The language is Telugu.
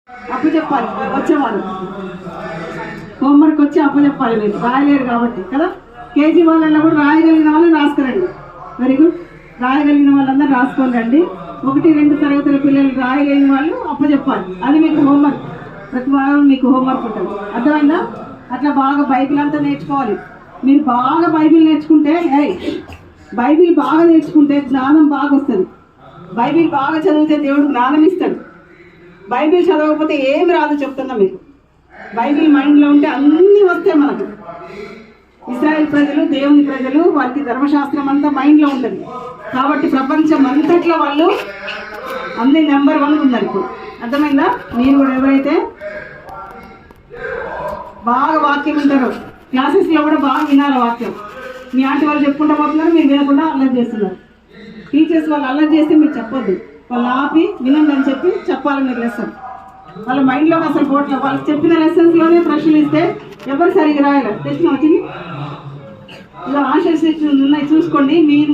అప్పచెప్పాలి వచ్చేవాళ్ళు, హోంవర్క్ వచ్చి అప్పచెప్పాలి. మీరు రాయలేరు కాబట్టి కదా. కేజీ వాళ్ళల్లో కూడా రాయగలిగిన వాళ్ళు రాసుకురండి. Very good. రాయగలిగిన వాళ్ళందరూ రాసుకొని రండి. 1, 2 తరగతుల పిల్లలు రాయలేని వాళ్ళు అప్పచెప్పాలి. అది మీకు హోంవర్క్. ప్రతి వారం మీకు హోంవర్క్ ఉంటుంది. అర్థమైందా? అట్లా బాగా బైబిల్ అంతా నేర్చుకోవాలి. మీరు బాగా బైబిల్ నేర్చుకుంటే బైబిల్ బాగా నేర్చుకుంటే జ్ఞానం బాగా వస్తుంది. బైబిల్ బాగా చదివితే దేవుడు జ్ఞానం ఇస్తాడు. బైబిల్ చదవకపోతే ఏమి రాదు చెప్తున్నా మీకు. బైబిల్ మైండ్లో ఉంటే అన్నీ వస్తాయి మనకు. ఇశ్రాయేల్ ప్రజలు దేవుని ప్రజలు, వారికి ధర్మశాస్త్రం అంతా మైండ్లో ఉంటుంది. కాబట్టి ప్రపంచం అంతట్లో వాళ్ళు అన్ని నెంబర్ 1 ఉన్నారు ఇప్పుడు. అర్థమైందా? మీరు కూడా ఎవరైతే బాగా వాక్యం వింటారో, క్లాసెస్లో కూడా బాగా వినాలి వాక్యం. మీ ఆంటీ వాళ్ళు చెప్పుకుంటూ పోతున్నారు, మీరు వినకుండా అల్లరి చేస్తున్నారు. టీచర్స్ వాళ్ళు అల్లరి చేస్తే మీరు చెప్పొద్దు, వాళ్ళు ఆపి వినండి అని చెప్పి చెప్పాలి మీరు లెసన్. వాళ్ళ మైండ్లోకి అసలు పోవట్లేదు. వాళ్ళకి చెప్పిన లెసన్స్లోనే ప్రశ్నలు ఇస్తే ఎవరు సరిగ్గా రాయలేరు. తెచ్చిన వచ్చింది ఇలా ఆన్సర్స్ ఉన్నాయి చూసుకోండి. మీరు